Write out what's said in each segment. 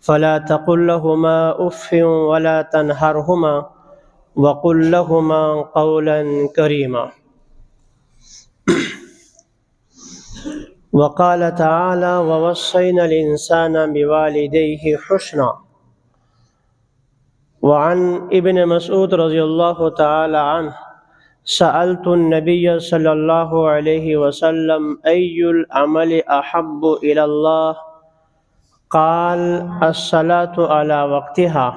فلا تقل لهما اف ولا تنهرهما وقل لهما قولا كريما. وقال تعالى ووصينا الإنسان بوالديه حسنا. وعن ابن مسعود رضی اللہ تعالی عنہ سألت النبي صلی اللہ علیہ وسلم أي العمل أحب إلى الله قال الصلاة على وقتها.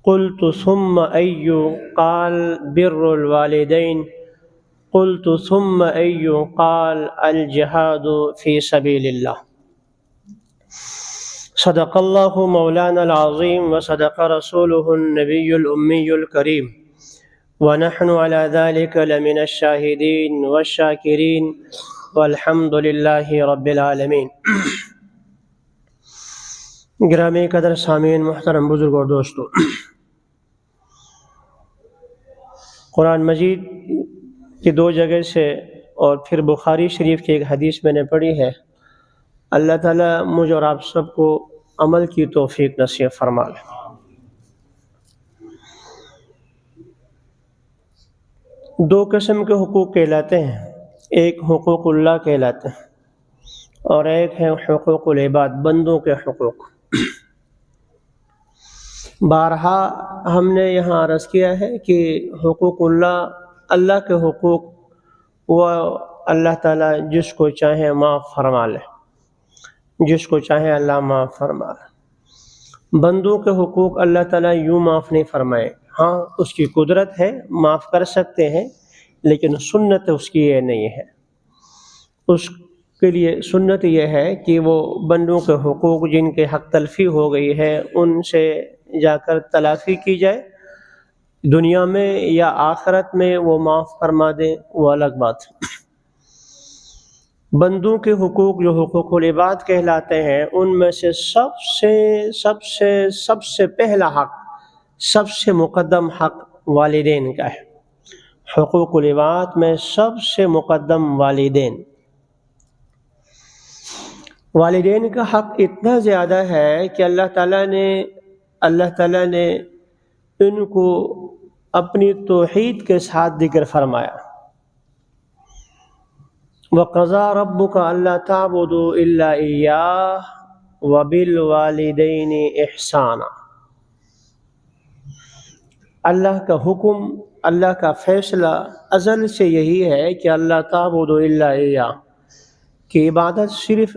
قلت ثم أي؟ قال بر الوالدين. قلت ثم أي؟ قال الجهاد في سبيل الله. صدق اللہ مولانا العظیم وصدق رسولہ النبی الأمی الکریم ونحن على ذلك لمن الشاہدین والشاکرین والحمد للہ رب العالمین. گرامی قدر سامعین، محترم بزرگ اور دوستو، قرآن مجید کی دو جگہ سے اور پھر بخاری شریف کی ایک حدیث میں نے پڑھی ہے. اللہ تعالیٰ مجھ اور آپ سب کو عمل کی توفیق نصیب فرما لے. دو قسم کے حقوق کہلاتے ہیں، ایک حقوق اللہ کہلاتے ہیں اور ایک ہے حقوق العباد، بندوں کے حقوق. بارہا ہم نے یہاں عرض کیا ہے کہ حقوق اللہ کے حقوق وہ اللہ تعالیٰ جس کو چاہے معاف فرما لے، جس کو چاہے اللہ معاف فرما لے. بندوں کے حقوق اللہ تعالیٰ یوں معاف نہیں فرمائے. ہاں اس کی قدرت ہے، معاف کر سکتے ہیں، لیکن سنت اس کی یہ نہیں ہے. اس کے لیے سنت یہ ہے کہ وہ بندوں کے حقوق جن کے حق تلفی ہو گئی ہے ان سے جا کر تلافی کی جائے. دنیا میں یا آخرت میں وہ معاف فرما دیں، وہ الگ بات ہے. بندوں کے حقوق جو حقوق العباد کہلاتے ہیں ان میں سے سب سے پہلا حق، سب سے مقدم حق والدین کا ہے. حقوق العباد میں سب سے مقدم والدین. والدین کا حق اتنا زیادہ ہے کہ اللہ تعالیٰ نے ان کو اپنی توحید کے ساتھ ذکر فرمایا. وَقَضَىٰ رَبُّكَ أَلَّا تَعْبُدُوا إِلَّا إِيَّاهُ وَبِالْوَالِدَيْنِ إِحْسَانًا. اللہ کا حکم، اللہ کا فیصلہ ازل سے یہی ہے کہ اللہ تعبدوا إِلَّا إِيَّاهُ، کہ عبادت صرف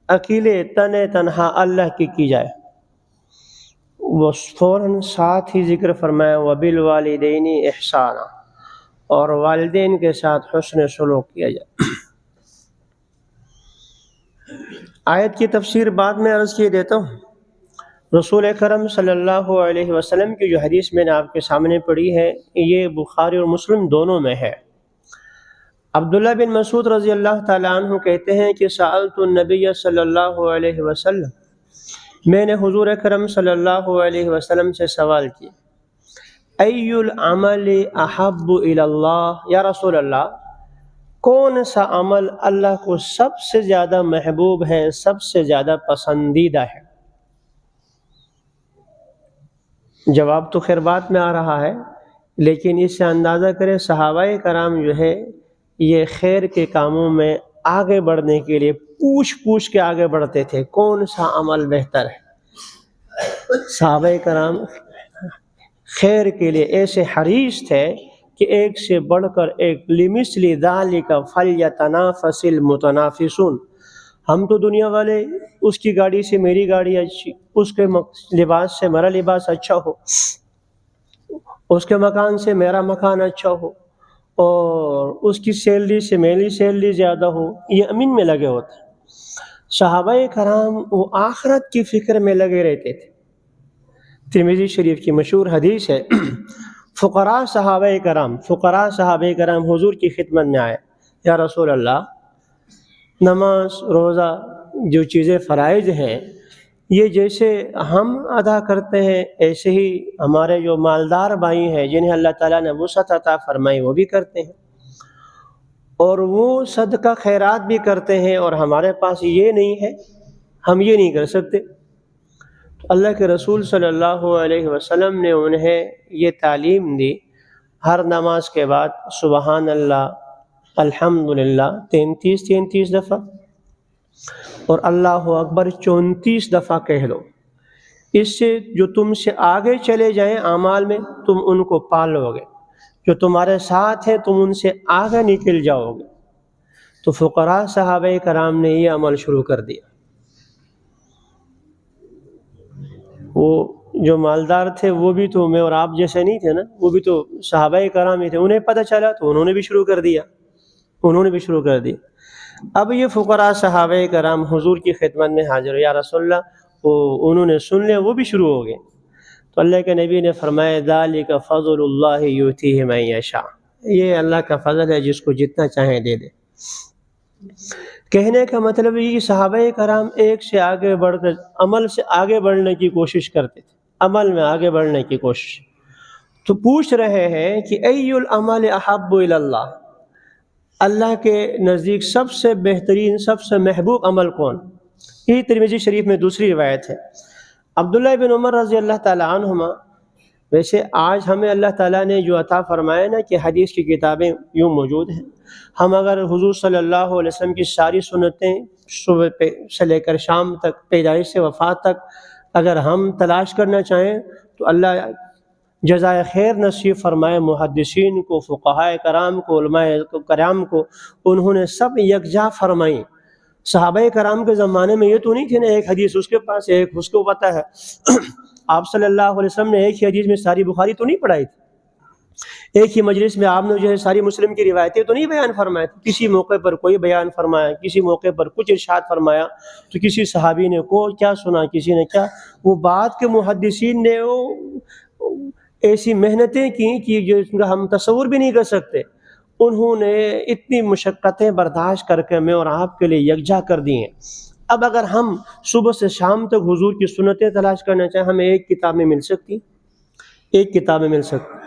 اکیلے تنہا اللہ کی جائے. وہ فوراً ساتھ ہی ذکر فرمایا وَبِالْوَالِدَيْنِ إِحْسَانًا، اور والدین کے ساتھ حسن سلوک کیا جائے. آیت کی تفسیر بعد میں عرض کیے دیتا ہوں. رسول اکرم صلی اللہ علیہ وسلم کی جو حدیث میں نے آپ کے سامنے پڑھی ہے یہ بخاری اور مسلم دونوں میں ہے. عبداللہ بن مسعود رضی اللہ تعالیٰ عنہ کہتے ہیں کہ سألت النبی صلی اللہ علیہ وسلم، میں نے حضور اکرم صلی اللہ علیہ وسلم سے سوال کیا، ای العمل احب الی اللہ، یا رسول اللہ کون سا عمل اللہ کو سب سے زیادہ محبوب ہے، سب سے زیادہ پسندیدہ ہے؟ جواب تو خیر بات میں آ رہا ہے، لیکن اس سے اندازہ کریں صحابہ کرام جو ہے یہ خیر کے کاموں میں آگے بڑھنے کے لیے پوچھ کے آگے بڑھتے تھے کون سا عمل بہتر ہے. صحابہ کرام خیر کے لیے ایسے حریص تھے کہ ایک سے بڑھ کر ایک لمثل ذالک فلیتنافس المتنافسون. ہم تو دنیا والے اس کی گاڑی سے میری گاڑی اچھی، اس کے لباس سے میرا لباس اچھا ہو، اس کے مکان سے میرا مکان اچھا ہو، اور اس کی سیلری سے میری سیلری زیادہ ہو، یہ امین میں لگے ہوتے ہیں. صحابہ کرام وہ آخرت کی فکر میں لگے رہتے تھے. ترمذی شریف کی مشہور حدیث ہے، فقراء صحابہ کرام حضور کی خدمت میں آئے، یا رسول اللہ نماز روزہ جو چیزیں فرائض ہیں یہ جیسے ہم ادا کرتے ہیں ایسے ہی ہمارے جو مالدار بھائی ہیں جنہیں اللہ تعالیٰ نے وسعت عطا فرمائی وہ بھی کرتے ہیں، اور وہ صدقہ خیرات بھی کرتے ہیں، اور ہمارے پاس یہ نہیں ہے، ہم یہ نہیں کر سکتے. اللہ کے رسول صلی اللہ علیہ وسلم نے انہیں یہ تعلیم دی، ہر نماز کے بعد سبحان اللہ الحمدللہ 33 دفعہ اور اللہ اکبر 34 دفعہ کہہ لو۔ اس سے جو تم سے آگے چلے جائیں اعمال میں تم ان کو پا لو گے، جو تمہارے ساتھ ہیں تم ان سے آگے نکل جاؤ گے۔ تو فقراء صحابہ کرام نے یہ عمل شروع کر دیا۔ وہ جو مالدار تھے وہ بھی تو میں اور آپ جیسے نہیں تھے نا، وہ بھی تو صحابہ کرام ہی تھے، انہیں پتہ چلا تو انہوں نے بھی شروع کر دیا۔ اب یہ فقراء صحابہ کرام حضور کی خدمت میں حاضر، یا رسول اللہ، وہ انہوں نے سن لیا، وہ بھی شروع ہو گئے۔ تو اللہ کے نبی نے فرمایا ذالک فضل اللہ یؤتیہ من یشاء، یہ اللہ کا فضل ہے، جس کو جتنا چاہے دے دے۔ کہنے کا مطلب یہ کہ صحابہ کرام ایک سے آگے بڑھ کر عمل سے آگے بڑھنے کی کوشش کرتے تھے، عمل میں آگے بڑھنے کی کوشش۔ تو پوچھ رہے ہیں کہ ای العمل احب الی اللہ، اللہ کے نزدیک سب سے بہترین، سب سے محبوب عمل کون؟ یہ ترمذی شریف میں دوسری روایت ہے۔ عبداللہ بن عمر رضی اللہ تعالی عنہما، ویسے آج ہمیں اللہ تعالیٰ نے جو عطا فرمایا نا کہ حدیث کی کتابیں یوں موجود ہیں، ہم اگر حضور صلی اللہ علیہ وسلم کی ساری سنتیں صبح سے لے کر شام تک، پیدائش سے وفات تک اگر ہم تلاش کرنا چاہیں تو اللہ جزائے خیر نصیب فرمائے محدثین کو، فقہاء کرام کو، علماء کرام کو، انہوں نے سب یکجا فرمائی۔ صحابہ کرام کے زمانے میں یہ تو نہیں تھے نا ایک حدیث اس کے پاس ہے، ایک اس کو پتہ ہے۔ آپ صلی اللہ علیہ وسلم نے ایک ہی حدیث میں ساری بخاری تو نہیں پڑھائی تھی، ایک ہی مجلس میں آپ نے جو ہے ساری مسلم کی روایتیں تو نہیں بیان فرمائی تھی، کسی موقع پر کوئی بیان فرمایا، کسی موقع پر کچھ ارشاد فرمایا، تو کسی صحابی نے کو کیا سنا، کسی نے کیا۔ وہ بعد کے محدثین نے ایسی محنتیں کی کہ جو اس کا ہم تصور بھی نہیں کر سکتے، انہوں نے اتنی مشقتیں برداشت کر کے میں اور آپ کے لیے یکجا کر دی ہیں۔ اب اگر ہم صبح سے شام تک حضور کی سنتیں تلاش کرنا چاہیں، ہمیں ایک کتاب میں مل سکتی، ایک کتاب میں مل سکتی۔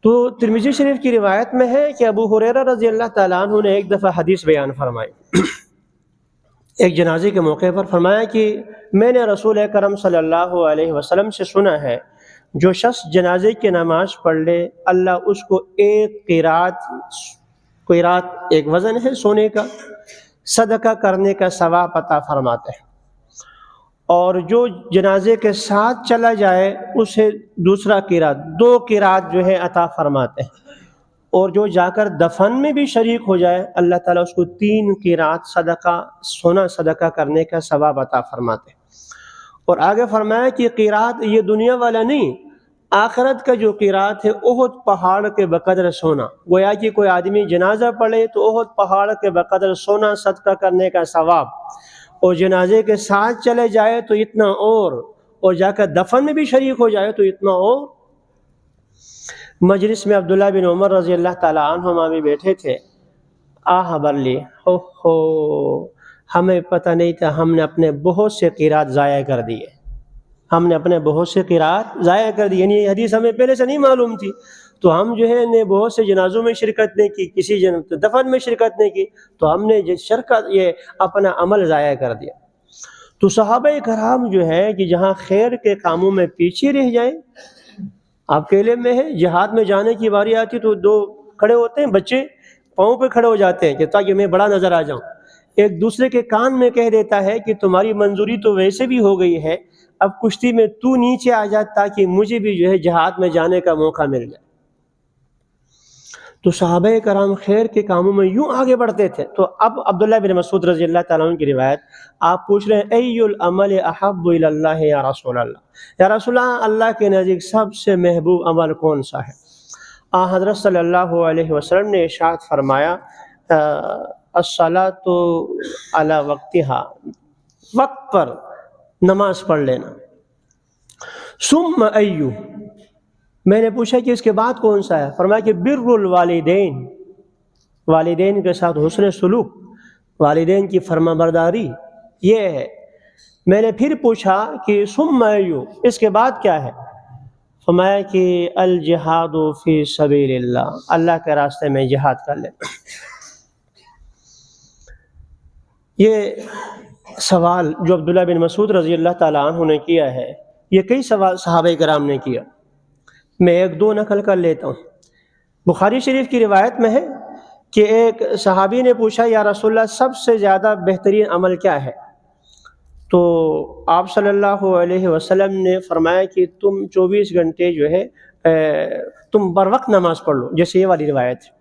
تو ترمذی شریف کی روایت میں ہے کہ ابو ہریرہ رضی اللہ تعالیٰ عنہ نے ایک دفعہ حدیث بیان فرمائی، ایک جنازے کے موقع پر فرمایا کہ میں نے رسول اکرم صلی اللہ علیہ وسلم سے سنا ہے، جو شخص جنازے کی نماز پڑھ لے اللہ اس کو ایک قیراط ایک وزن ہے سونے کا، صدقہ کرنے کا ثواب عطا فرماتے ہیں، اور جو جنازے کے ساتھ چلا جائے اسے دوسرا قیراط، 2 قیراط جو ہے عطا فرماتے ہیں، اور جو جا کر دفن میں بھی شریک ہو جائے اللہ تعالیٰ اس کو 3 قیراط صدقہ، سونا صدقہ کرنے کا ثواب عطا فرماتے ہیں۔ اور آگے فرمایا کہ قیراط یہ دنیا والا نہیں، آخرت کا جو قیراط ہے احد پہاڑ کے بقدر سونا، گویا کہ کوئی آدمی جنازہ پڑھے تو احد پہاڑ کے بقدر سونا صدقہ کرنے کا ثواب، اور جنازے کے ساتھ چلے جائے تو اتنا اور جا کر دفن میں بھی شریک ہو جائے تو اتنا اور۔ مجلس میں عبداللہ بن عمر رضی اللہ تعالیٰ عنہما بھی بیٹھے تھے۔ آہ برلی، ہمیں پتہ نہیں تھا، ہم نے اپنے بہت سے قیراط ضائع کر دیے، ہم نے اپنے بہت سے قیراط ضائع کر دیے، یعنی یہ حدیث ہمیں پہلے سے نہیں معلوم تھی، تو ہم جو ہے نے بہت سے جنازوں میں شرکت نہیں کی، کسی دفن میں شرکت نہیں کی، تو ہم نے یہ اپنا عمل ضائع کر دیا۔ تو صحابہ کرام جو ہے کہ جہاں خیر کے کاموں میں پیچھے رہ جائیں، آپ کے علم میں ہے جہاد میں جانے کی باری آتی تو 2 کھڑے ہوتے ہیں، بچے پاؤں پہ کھڑے ہو جاتے ہیں کہ تاکہ میں بڑا نظر آ جاؤں، ایک دوسرے کے کان میں کہہ دیتا ہے کہ تمہاری منظوری تو ویسے بھی ہو گئی ہے، اب کشتی میں تو نیچے آ جا تاکہ مجھے بھی جو ہے جہاد میں جانے کا موقع مل جائے۔ تو صحابہ کرام خیر کے کاموں میں یوں آگے بڑھتے تھے۔ تو اب عبداللہ بن مسعود رضی اللہ تعالیٰ عنہ کی روایت، آپ پوچھ رہے ہیں ای العمل احب الی اللہ یا رسول اللہ، یا رسول اللہ، اللہ کے نزدیک سب سے محبوب عمل کون سا ہے؟ حضرت صلی اللہ علیہ وسلم نے ارشاد فرمایا الصلاۃ علی وقتہا، وقت پر نماز پڑھ لینا۔ ثم ایو، میں نے پوچھا کہ اس کے بعد کون سا ہے؟ فرمایا کہ بر الوالدین، والدین کے ساتھ حسن سلوک، والدین کی فرما برداری، یہ ہے۔ میں نے پھر پوچھا کہ ثم ایو، اس کے بعد کیا ہے؟ فرمایا کہ الجہاد فی سبیل اللہ، اللہ کے راستے میں جہاد کر لے۔ یہ سوال جو عبداللہ بن مسعود رضی اللہ تعالیٰ عنہ نے کیا ہے، یہ کئی سوال صحابہ کرام نے کیا، میں ایک دو نقل کر لیتا ہوں۔ بخاری شریف کی روایت میں ہے کہ ایک صحابی نے پوچھا یا رسول اللہ سب سے زیادہ بہترین عمل کیا ہے؟ تو آپ صلی اللہ علیہ وسلم نے فرمایا کہ تم 24 گھنٹے جو ہے تم بر وقت نماز پڑھ لو، جیسے یہ والی روایت ہے۔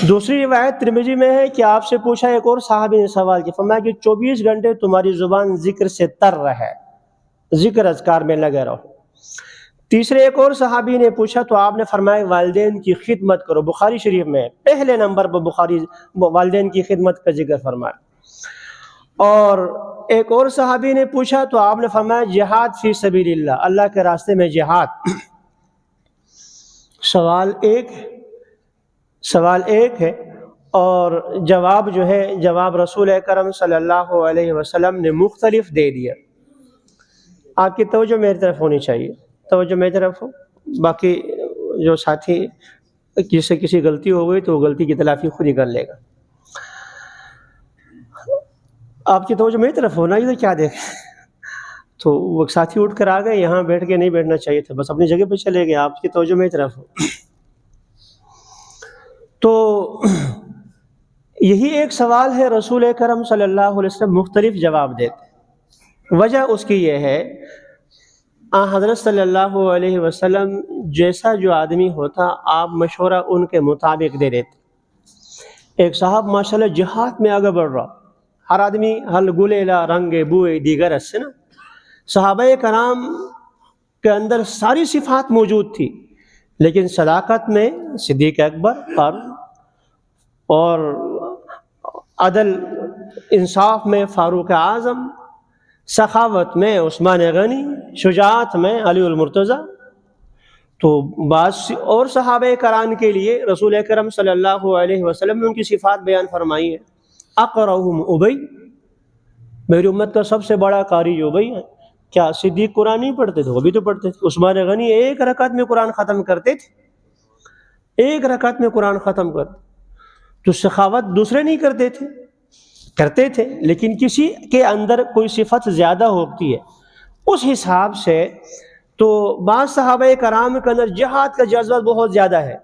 دوسری روایت ترمذی میں ہے کہ آپ سے پوچھا، ایک اور صحابی نے سوال کیا، فرمایا کہ 24 گھنٹے تمہاری زبان ذکر سے تر رہے، ذکر اذکار میں لگے رہو۔ تیسرے ایک اور صحابی نے پوچھا تو آپ نے فرمایا والدین کی خدمت کرو، بخاری شریف میں پہلے نمبر پر بخاری والدین کی خدمت کا ذکر فرمایا۔ اور ایک اور صحابی نے پوچھا تو آپ نے فرمایا جہاد فی سبیل اللہ، اللہ کے راستے میں جہاد۔ سوال ایک ہے اور جواب جو ہے، جواب رسول اکرم صلی اللہ علیہ وسلم نے مختلف دے دیا۔ آپ کی توجہ میری طرف ہونی چاہیے، توجہ میری طرف ہو، باقی جو ساتھی جس سے کسی غلطی ہو گئی تو وہ غلطی کی تلافی خود ہی کر لے گا۔ آپ کی توجہ میری طرف ہونا، یہ کیا دیکھ تو وہ ساتھی اٹھ کر آ گئے، یہاں بیٹھ کے نہیں بیٹھنا چاہیے تھا، بس اپنی جگہ پہ چلے گئے، آپ کی توجہ میری طرف ہو۔ تو یہی ایک سوال ہے، رسول کرم صلی اللہ علیہ وسلم مختلف جواب دیتے۔ وجہ اس کی یہ ہے، حضرت صلی اللہ علیہ وسلم جیسا جو آدمی ہوتا آپ مشورہ ان کے مطابق دے دیتے۔ ایک صاحب ماشاءاللہ جہاد میں آگے بڑھ رہا، ہر آدمی حل گلیلا رنگ بوئے دیگر اس سے نا، صحابہ کرام کے اندر ساری صفات موجود تھی، لیکن صداقت میں صدیق اکبر اور عدل انصاف میں فاروق اعظم، سخاوت میں عثمان غنی، شجاعت میں علی المرتضیٰ۔ تو بعض اور صحابہ کرام کے لیے رسول اکرم صلی اللہ علیہ وسلم نے ان کی صفات بیان فرمائی ہے۔ اقرأہم ابی، میری امت کا سب سے بڑا قاری ابی ہے۔ کیا صدیق قرآن نہیں پڑھتے تھے؟ وہ بھی تو پڑھتے تھے۔ عثمان غنی ایک رکعت میں قرآن ختم کرتے تھے، ایک رکعت میں قرآن ختم کرتے۔ تو سخاوت دوسرے نہیں کرتے تھے، لیکن کسی کے اندر کوئی صفت زیادہ ہوتی ہے اس حساب سے۔ تو بعض صحابہ کرام کے اندر جہاد کا جذبہ بہت زیادہ ہے،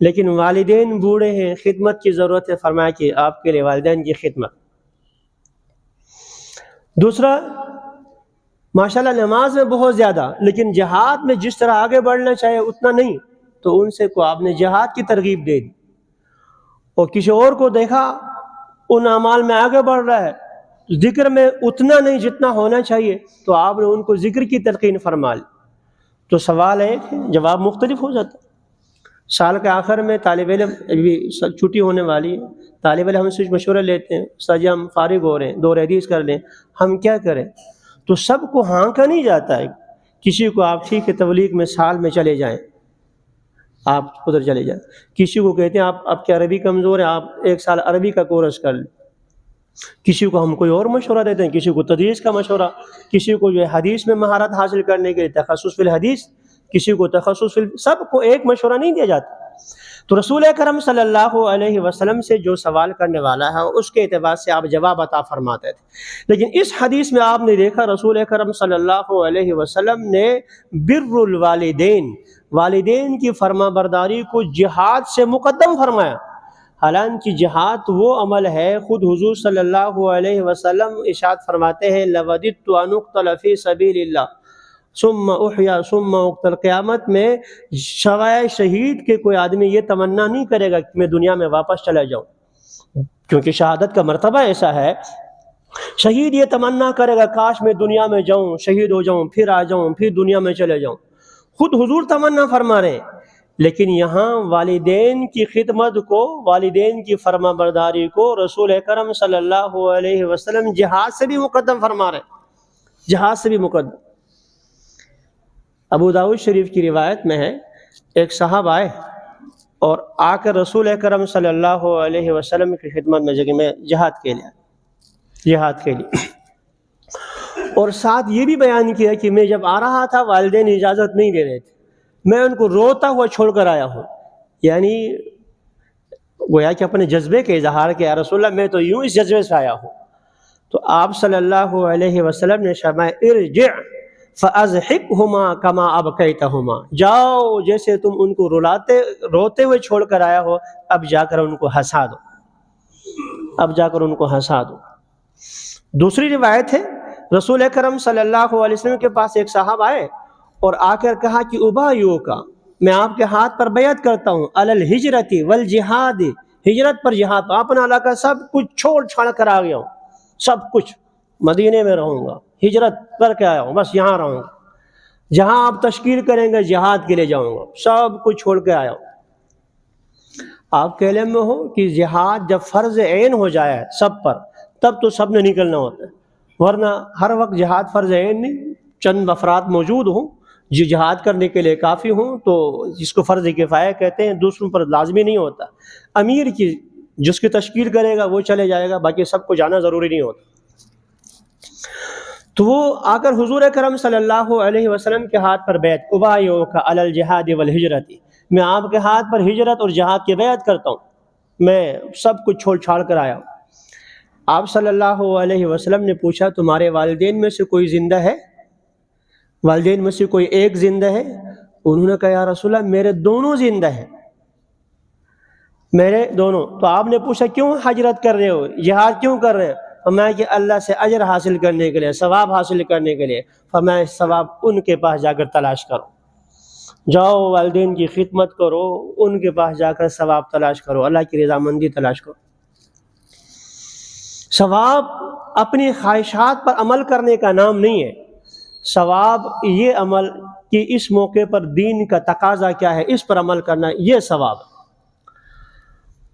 لیکن والدین بوڑھے ہیں، خدمت کی ضرورت ہے، فرمایا کہ آپ کے لیے والدین کی خدمت۔ دوسرا، ماشاءاللہ نماز میں بہت زیادہ، لیکن جہاد میں جس طرح آگے بڑھنا چاہیے اتنا نہیں، تو ان سے کو آپ نے جہاد کی ترغیب دے دی۔ اور کسی اور کو دیکھا ان اعمال میں آگے بڑھ رہا ہے، ذکر میں اتنا نہیں جتنا ہونا چاہیے، تو آپ نے ان کو ذکر کی تلقین فرما لی۔ تو سوال ایک ہے، جواب مختلف ہو جاتا ہے۔ سال کے آخر میں طالب علم چھٹی ہونے والی ہے، طالب علم ہم سے مشورہ لیتے ہیں، استاد جی ہم فارغ ہو رہے ہیں، دور حدیث کر لیں، ہم کیا کریں؟ تو سب کو ہاں کا نہیں جاتا ہے، کسی کو آپ ٹھیک ہے تبلیغ میں سال میں چلے جائیں، آپ ادھر چلے جائیں، کسی کو کہتے ہیں آپ کے عربی کمزور ہے، آپ 1 سال عربی کا کورس کر لیں، کسی کو ہم کوئی اور مشورہ دیتے ہیں، کسی کو تدریس کا مشورہ، کسی کو جو ہے حدیث میں مہارت حاصل کرنے کے لیے تخصص فی الحدیث، کسی کو تخصص فی سب کو ایک مشورہ نہیں دیا جاتا۔ تو رسول اکرم صلی اللہ علیہ وسلم سے جو سوال کرنے والا ہے اس کے اعتبار سے آپ جواب عطا فرماتے تھے، لیکن اس حدیث میں آپ نے دیکھا رسول اکرم صلی اللہ علیہ وسلم نے بر الوالدین، والدین کی فرما برداری کو جہاد سے مقدم فرمایا۔ حالانکہ جہاد وہ عمل ہے، خود حضور صلی اللہ علیہ وسلم ارشاد فرماتے ہیں لوددت ان اقتل فی سبیل اللہ ثم احیا ثم اقتل، قیامت میں سوائے شہید کے کوئی آدمی یہ تمنا نہیں کرے گا کہ میں دنیا میں واپس چلا جاؤں، کیونکہ شہادت کا مرتبہ ایسا ہے۔ شہید یہ تمنا کرے گا کاش میں دنیا میں جاؤں، شہید ہو جاؤں، پھر آ جاؤں، پھر دنیا میں چلے جاؤں، خود حضور تمنا فرما رہے ہیں۔ لیکن یہاں والدین کی خدمت کو، والدین کی فرما برداری کو رسول اکرم صلی اللہ علیہ وسلم جہاد سے بھی مقدم فرما رہے ہیں، جہاد سے بھی مقدم۔ ابو داؤد شریف کی روایت میں ہے، ایک صاحب آئے اور آ کر رسول اکرم صلی اللہ علیہ وسلم کی خدمت میں جگہ میں جہاد کے لیے اور ساتھ یہ بھی بیان کیا کہ میں جب آ رہا تھا والدین اجازت نہیں دے رہے تھے، میں ان کو روتا ہوا چھوڑ کر آیا ہوں، یعنی گویا کہ اپنے جذبے کے اظہار کے، یا رسول اللہ میں تو یوں اس جذبے سے آیا ہوں۔ تو آپ صلی اللہ علیہ وسلم نے فرمایا ارجع فَأَضْحِكْهُمَا كَمَا أَبْكَيْتَهُمَا، جاؤ جیسے تم ان کو روتے ہوئے چھوڑ کر آیا ہو، اب جا کر ان کو ہنسا دو، اب جا کر ان کو ہنسا دو۔ دوسری روایت ہے رسول اکرم صلی اللہ علیہ وسلم کے پاس ایک صاحب آئے اور آ کر کہا کہ ابایعک، میں آپ کے ہاتھ پر بیعت کرتا ہوں، علی الہجرۃ والجہاد، ہجرت پر جہاد، اپنا علاقہ سب کچھ چھوڑ چھاڑ کر آ گیا ہوں، سب کچھ مدینے میں رہوں گا، ہجرت کر کے آیا ہوں، بس یہاں رہوں گا، جہاں آپ تشکیل کریں گے جہاد کے لیے جاؤں گا، سب کچھ چھوڑ کے آیا ہوں۔ آپ کے علم میں ہو کہ جہاد جب فرض عین ہو جائے سب پر تب تو سب نے نکلنا ہوتا ہے، ورنہ ہر وقت جہاد فرض عین نہیں، چند افراد موجود ہوں جو جہاد کرنے کے لیے کافی ہوں تو جس کو فرض کفایہ کہتے ہیں، دوسروں پر لازمی نہیں ہوتا، امیر کی جس کی تشکیل کرے گا وہ چلے جائے گا، باقی سب کو جانا ضروری نہیں ہوتا۔ تو وہ آ کر حضور اکرم صلی اللہ علیہ وسلم کے ہاتھ پر بیعت، ابایعک علی الجہاد والہجرۃ، میں آپ کے ہاتھ پر ہجرت اور جہاد کی بیعت کرتا ہوں، میں سب کچھ چھوڑ چھاڑ کر آیا ہوں۔ آپ صلی اللہ علیہ وسلم نے پوچھا تمہارے والدین میں سے کوئی زندہ ہے؟ والدین میں سے کوئی ایک زندہ ہے؟ انہوں نے کہا یا رسول اللہ میرے دونوں زندہ ہیں، میرے دونوں۔ تو آپ نے پوچھا کیوں ہجرت کر رہے ہو، جہاد کیوں کر رہے ہیں؟ فرمایا کہ اللہ سے اجر حاصل کرنے کے لیے، ثواب حاصل کرنے کے لیے۔ فرمایا ثواب ان کے پاس جا کر تلاش کرو، جاؤ والدین کی خدمت کرو، ان کے پاس جا کر ثواب تلاش کرو، اللہ کی رضامندی تلاش کرو۔ ثواب اپنی خواہشات پر عمل کرنے کا نام نہیں ہے، ثواب یہ عمل کہ اس موقع پر دین کا تقاضا کیا ہے اس پر عمل کرنا، یہ ثواب۔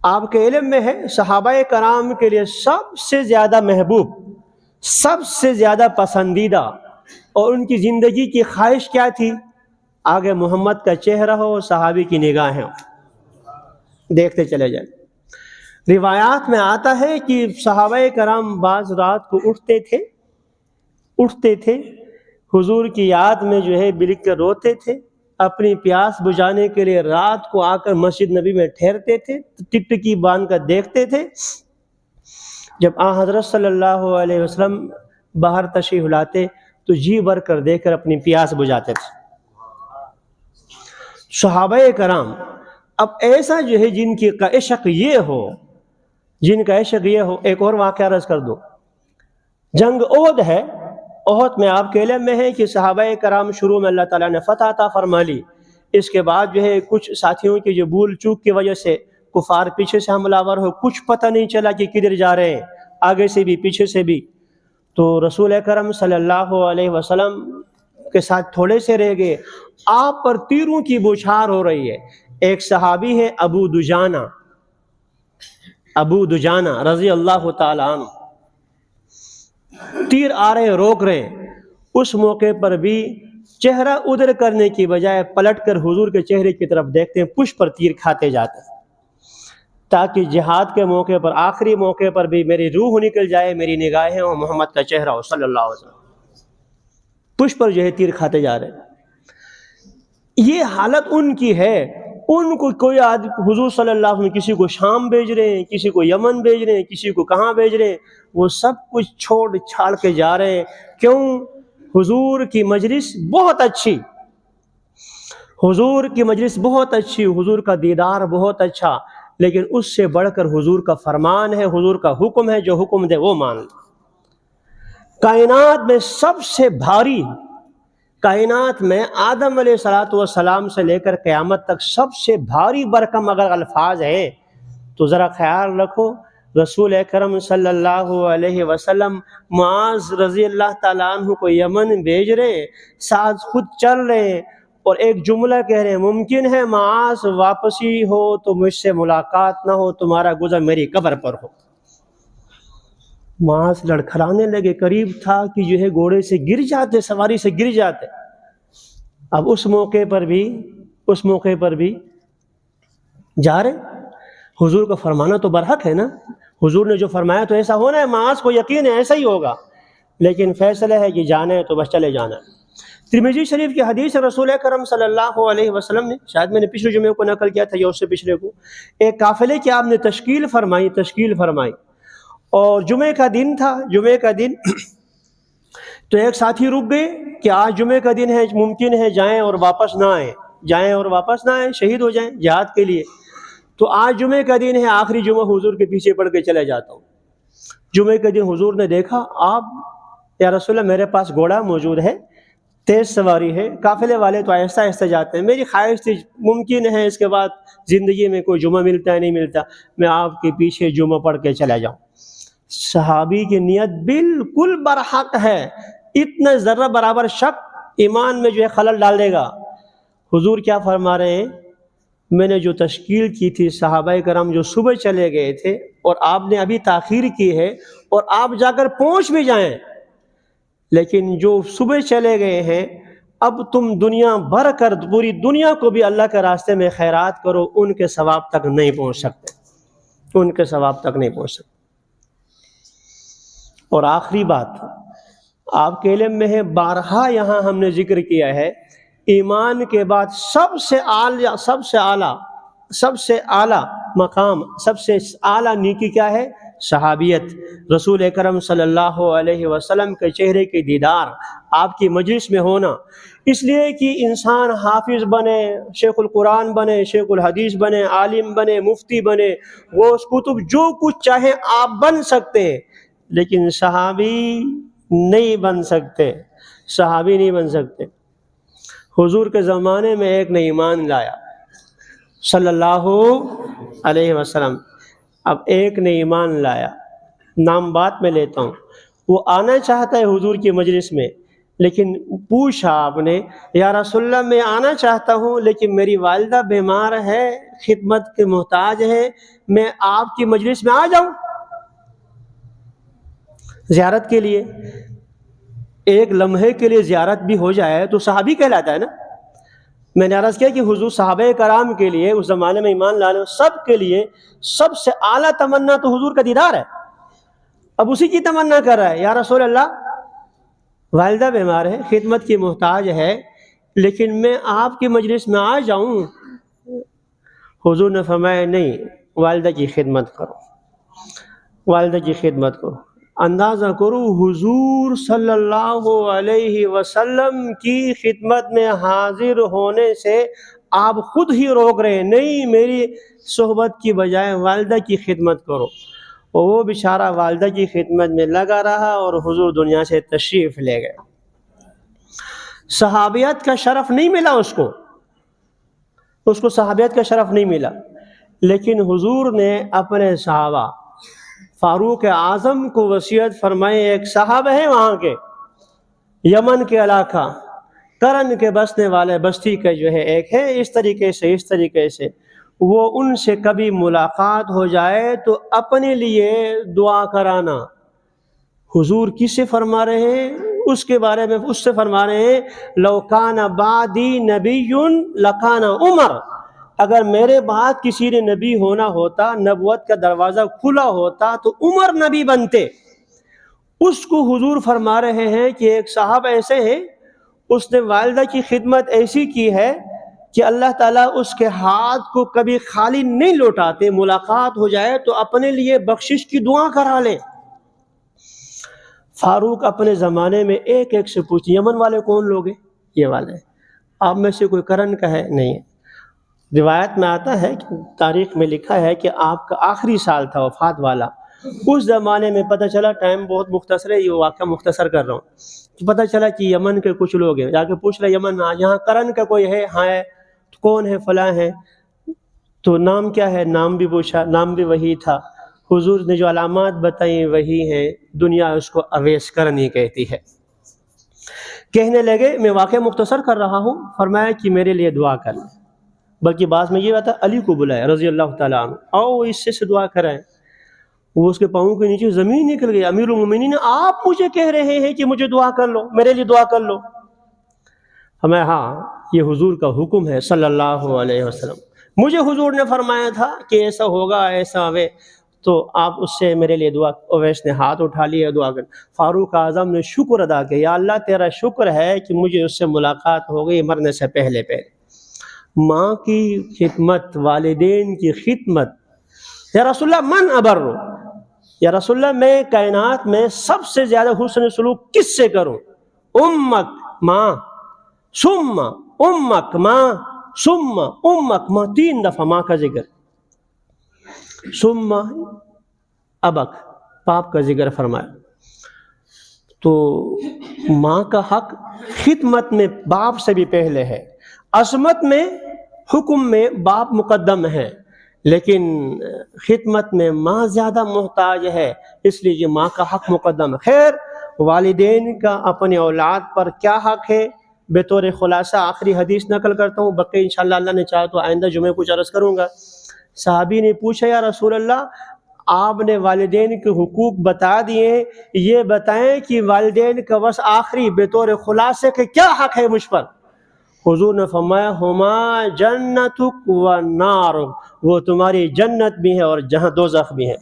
آپ کے علم میں ہے صحابہ کرام کے لیے سب سے زیادہ محبوب، سب سے زیادہ پسندیدہ اور ان کی زندگی کی خواہش کیا تھی؟ آگے محمد کا چہرہ ہو، صحابی کی نگاہیں ہو، دیکھتے چلے جائیں۔ روایات میں آتا ہے کہ صحابہ کرام بعض رات کو اٹھتے تھے حضور کی یاد میں جو ہے بلک کر روتے تھے، اپنی پیاس بجھانے کے لیے رات کو آ کر مسجد نبی میں ٹھہرتے تھے، ٹکٹکی باندھ کر دیکھتے تھے، جب آن حضرت صلی اللہ علیہ وسلم باہر تشریف لاتے تو جی بھر کر دیکھ کر اپنی پیاس بجھاتے تھے۔ صحابہ کرام اب ایسا جو ہے جن کی عشق یہ ہو، جن کا عشق یہ ہو۔ ایک اور واقعہ عرض کر دوں، جنگ احد ہے، احد میں آپ کے علم میں ہے کہ صحابہ کرام شروع میں اللہ تعالیٰ نے فتح عطا فرما لی، اس کے بعد جو ہے کچھ ساتھیوں کی جو بھول چوک کی وجہ سے کفار پیچھے سے حملہ آور ہو، کچھ پتہ نہیں چلا کہ کدھر جا رہے ہیں، آگے سے بھی پیچھے سے بھی، تو رسول اکرم صلی اللہ علیہ وسلم کے ساتھ تھوڑے سے رہ گئے، آپ پر تیروں کی بوچھار ہو رہی ہے۔ ایک صحابی ہے ابو دجانہ رضی اللہ تعالی عنہ، تیر آ رہے روک رہے، اس موقع پر بھی چہرہ ادھر کرنے کی بجائے پلٹ کر حضور کے چہرے کی طرف دیکھتے ہیں، پشت پر تیر کھاتے جاتے ہیں، تاکہ جہاد کے موقع پر، آخری موقع پر بھی میری روح نکل جائے، میری نگاہیں اور محمد کا چہرہ ہو صلی اللہ علیہ وسلم، پشت پر جو ہے تیر کھاتے جا رہے ہیں۔ یہ حالت ان کی ہے، ان کو کوئی حضور صلی اللہ علیہ وسلم کسی کو شام بھیج رہے ہیں، کسی کو یمن بھیج رہے ہیں، کسی کو کہاں بھیج رہے ہیں، وہ سب کچھ چھوڑ چھاڑ کے جا رہے ہیں۔ کیوں؟ حضور کی مجلس بہت اچھی، حضور کی مجلس بہت اچھی، حضور کا دیدار بہت اچھا، لیکن اس سے بڑھ کر حضور کا فرمان ہے، حضور کا حکم ہے، جو حکم دے وہ مان لیں۔ کائنات میں سب سے بھاری، کائنات میں آدم علیہ السلام سے لے کر قیامت تک سب سے بھاری برکم اگر الفاظ ہیں تو ذرا خیال رکھو، رسول اکرم صلی اللہ علیہ وسلم معاذ رضی اللہ تعالیٰ عنہ کو یمن بھیج رہے ہیں، ساتھ خود چل رہے ہیں، اور ایک جملہ کہہ رہے ہیں، ممکن ہے معاذ واپسی ہو تو مجھ سے ملاقات نہ ہو، تمہارا گزر میری قبر پر ہو۔ معاذ لڑکھڑانے لگے، قریب تھا کہ جو ہے گھوڑے سے گر جاتے، سواری سے گر جاتے۔ اب اس موقع پر بھی جا رہے، حضور کا فرمانا تو برحق ہے نا، حضور نے جو فرمایا تو ایسا ہونا ہے، معاذ کو یقین ہے ایسا ہی ہوگا، لیکن فیصلہ ہے کہ جانا ہے تو بس چلے جانا ہے۔ ترمذی شریف کی حدیث رسول اکرم صلی اللہ علیہ وسلم نے، شاید میں نے پچھلے جمعے کو نقل کیا تھا یا اس سے پچھلے کو، ایک قافلے کی آپ نے تشکیل فرمائی، اور جمعے کا دن تھا، جمعے کا دن تو ایک ساتھی رک گئے کہ آج جمعے کا دن ہے، ممکن ہے جائیں اور واپس نہ آئیں، جائیں اور واپس نہ آئیں، شہید ہو جائیں جہاد کے لیے۔ تو آج جمعے کا دن ہے، آخری جمعہ حضور کے پیچھے پڑھ کے چلے جاتا ہوں۔ جمعے کے دن حضور نے دیکھا، آپ یا رسول اللہ میرے پاس گھوڑا موجود ہے، تیز سواری ہے، قافلے والے تو آہستہ آہستہ جاتے ہیں، میری خواہش تھی ممکن ہے اس کے بعد زندگی میں کوئی جمعہ ملتا ہے نہیں ملتا، میں آپ کے پیچھے جمعہ پڑھ کے چلا جاؤں۔ صحابی کی نیت بالکل برحق ہے، اتنا ذرہ برابر شک ایمان میں جو ہے خلل ڈال دے گا۔ حضور کیا فرما رہے ہیں؟ میں نے جو تشکیل کی تھی، صحابہ کرام جو صبح چلے گئے تھے اور آپ نے ابھی تاخیر کی ہے اور آپ جا کر پہنچ بھی جائیں، لیکن جو صبح چلے گئے ہیں اب تم دنیا بھر کر پوری دنیا کو بھی اللہ کے راستے میں خیرات کرو، ان کے ثواب تک نہیں پہنچ سکتے، ان کے ثواب تک نہیں پہنچ سکتے۔ اور آخری بات آپ کے علم میں ہے، بارہا یہاں ہم نے ذکر کیا ہے، ایمان کے بعد سب سے اعلیٰ مقام، سب سے اعلیٰ نیکی کیا ہے؟ صحابیت، رسول اکرم صلی اللہ علیہ وسلم کے چہرے کی دیدار، آپ کی مجلس میں ہونا۔ اس لیے کہ انسان حافظ بنے، شیخ القرآن بنے، شیخ الحدیث بنے، عالم بنے، مفتی بنے، غوث کتب، جو کچھ چاہے آپ بن سکتے ہیں، لیکن صحابی نہیں بن سکتے، صحابی نہیں بن سکتے۔ حضور کے زمانے میں ایک نے ایمان لایا صلی اللہ علیہ وسلم، اب ایک نے ایمان لایا، نام بات میں لیتا ہوں، وہ آنا چاہتا ہے حضور کی مجلس میں، لیکن پوچھا آپ نے، یا رسول اللہ میں آنا چاہتا ہوں لیکن میری والدہ بیمار ہے، خدمت کے محتاج ہے، میں آپ کی مجلس میں آ جاؤں زیارت کے لیے؟ ایک لمحے کے لیے زیارت بھی ہو جائے تو صحابی کہلاتا ہے نا۔ میں نے عرض کیا کہ حضور صحابہ کرام کے لیے اس زمانے میں ایمان لانے سب کے لیے سب سے اعلیٰ تمنا تو حضور کا دیدار ہے۔ اب اسی کی تمنا کر رہا ہے، یا رسول اللہ والدہ بیمار ہے، خدمت کی محتاج ہے، لیکن میں آپ کی مجلس میں آ جاؤں؟ حضور نے فرمایا نہیں، والدہ کی خدمت کرو، والدہ کی خدمت کرو۔ اندازہ کرو حضور صلی اللہ علیہ وسلم کی خدمت میں حاضر ہونے سے آپ خود ہی روک رہے ہیں، نہیں میری صحبت کی بجائے والدہ کی خدمت کرو۔ اور وہ بیچارہ والدہ کی خدمت میں لگا رہا اور حضور دنیا سے تشریف لے گئے۔ صحابیت کا شرف نہیں ملا اس کو صحابیت کا شرف نہیں ملا، لیکن حضور نے اپنے صحابہ فاروق اعظم کو وصیت فرمائی، ایک صاحب ہے وہاں کے یمن کے علاقہ کرن کے بسنے والے بستی کے جو ہے ایک ہے، اس طریقے سے وہ ان سے کبھی ملاقات ہو جائے تو اپنے لیے دعا کرانا۔ حضور کس سے فرما رہے ہیں؟ اس کے بارے میں اس سے فرما رہے ہیں، لو کان بعدی نبی لکان عمر، اگر میرے بعد کسی نے نبی ہونا ہوتا، نبوت کا دروازہ کھلا ہوتا تو عمر نبی بنتے۔ اس کو حضور فرما رہے ہیں کہ ایک صاحب ایسے ہیں، اس نے والدہ کی خدمت ایسی کی ہے کہ اللہ تعالیٰ اس کے ہاتھ کو کبھی خالی نہیں لوٹاتے، ملاقات ہو جائے تو اپنے لیے بخشش کی دعا کرا لے۔ فاروق اپنے زمانے میں ایک سے پوچھتے، یمن والے کون لوگ ہیں؟ یہ والے۔ آپ میں سے کوئی کرن کا ہے؟ نہیں۔ روایت میں آتا ہے کہ تاریخ میں لکھا ہے کہ آپ کا آخری سال تھا وفات والا، اس زمانے میں پتہ چلا، ٹائم بہت مختصر ہے، یہ واقعہ مختصر کر رہا ہوں، کہ پتہ چلا کہ یمن کے کچھ لوگ ہیں، جا کے پوچھ رہے یمن میں یہاں کرن کا کوئی ہے؟ ہاں ہے۔ کون ہے؟ فلاں ہے۔ تو نام کیا ہے؟ نام بھی پوچھا، نام بھی وہی تھا۔ حضور نے جو علامات بتائیں وہی ہیں، دنیا اس کو اویس کرنی کہتی ہے۔ کہنے لگے، میں واقعہ مختصر کر رہا ہوں، فرمایا کہ میرے لیے دعا کر لیں، بلکہ بعض میں یہ بات ہے علی کو بلایا رضی اللہ تعالیٰ عنہ، آؤ اس سے دعا کرائیں۔ وہ اس کے پاؤں کے نیچے زمین نکل گئی، امیر المومنین آپ مجھے کہہ رہے ہیں کہ مجھے دعا کر لو، میرے لیے دعا کر لو؟ ہمیں ہاں، یہ حضور کا حکم ہے صلی اللہ علیہ وسلم، مجھے حضور نے فرمایا تھا کہ ایسا ہوگا، ایسا ہوئے، تو آپ اس سے میرے لیے دعا۔ اویس نے ہاتھ اٹھا لیا، دعا کر۔ فاروق اعظم نے شکر ادا کیا، یا اللہ تیرا شکر ہے کہ مجھے اس سے ملاقات ہو گئی مرنے سے پہلے۔ ماں کی خدمت، والدین کی خدمت، یا رسول اللہ من ابر، یا رسول اللہ میں کائنات میں سب سے زیادہ حسن سلوک کس سے کروں؟ امک ماں ثم امک ماں ثم امک ماں، 3 دفعہ ماں کا ذکر، ثم ابک باپ کا ذکر فرمایا۔ تو ماں کا حق خدمت میں باپ سے بھی پہلے ہے، عصمت میں حکم میں باپ مقدم ہے، لیکن خدمت میں ماں زیادہ محتاج ہے، اس لیے یہ ماں کا حق مقدم ہے۔ خیر، والدین کا اپنے اولاد پر کیا حق ہے، بطور خلاصہ آخری حدیث نقل کرتا ہوں، بقیہ انشاءاللہ اللہ نے چاہا تو آئندہ جمعے کچھ عرض کروں گا۔ صحابی نے پوچھا یا رسول اللہ، آپ نے والدین کے حقوق بتا دیے، یہ بتائیں کہ والدین کا بس آخری بطور خلاصے کے کیا حق ہے مجھ پر؟ حضور نے فرمایا ہما جنتک و نارک، وہ تمہاری جنت بھی ہے اور جہاں دوزخ بھی ہے۔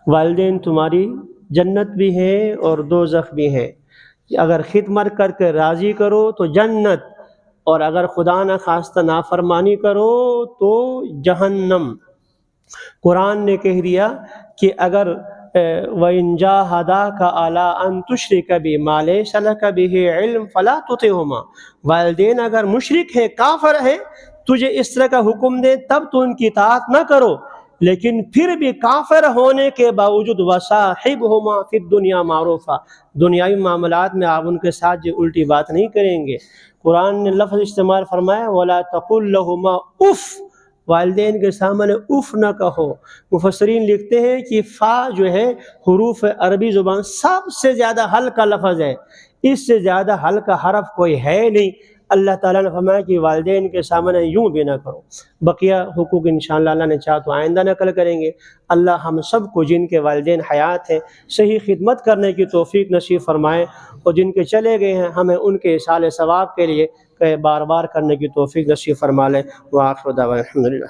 والدین تمہاری جنت بھی ہے اور دوزخ بھی ہے، اگر خدمت کر کے راضی کرو تو جنت، اور اگر خدا نہ خواستہ نافرمانی کرو تو جہنم۔ قرآن نے کہہ دیا کہ اگر وَإِن جَاهَدَاكَ عَلَىٰ أَن تُشْرِكَ بِي مَا لَيْسَ لَكَ بِهِ عِلْمٌ فَلَا تُطِعْهُمَا، والدین اگر مشرک ہے، کافر ہے، تجھے اس طرح کا حکم دے تب تو ان کی اطاعت نہ کرو، لیکن پھر بھی کافر ہونے کے باوجود وَصَاحِبْهُمَا فِي الدُّنْيَا مَعْرُوفًا، دنیاوی معاملات میں آپ ان کے ساتھ یہ الٹی بات نہیں کریں گے۔ قرآن نے لفظ استعمال فرمایا وَلَا تَقُل لَّهُمَا اُف، والدین کے سامنے اف نہ کہو۔ مفسرین لکھتے ہیں کہ فا جو ہے حروف عربی زبان سب سے زیادہ ہلکا لفظ ہے، اس سے زیادہ ہلکا حرف کوئی ہے نہیں۔ اللہ تعالیٰ نے فرمایا کہ والدین کے سامنے یوں بھی نہ کرو۔ بقیہ حقوق انشاءاللہ اللہ نے چاہا تو آئندہ نقل کریں گے۔ اللہ ہم سب کو جن کے والدین حیات ہیں صحیح خدمت کرنے کی توفیق نصیب فرمائے، اور جن کے چلے گئے ہیں ہمیں ان کے ایصال ثواب کے لیے بار بار کرنے کی توفیق نصیب فرما لے۔ وآخر دعوانا الحمدللہ۔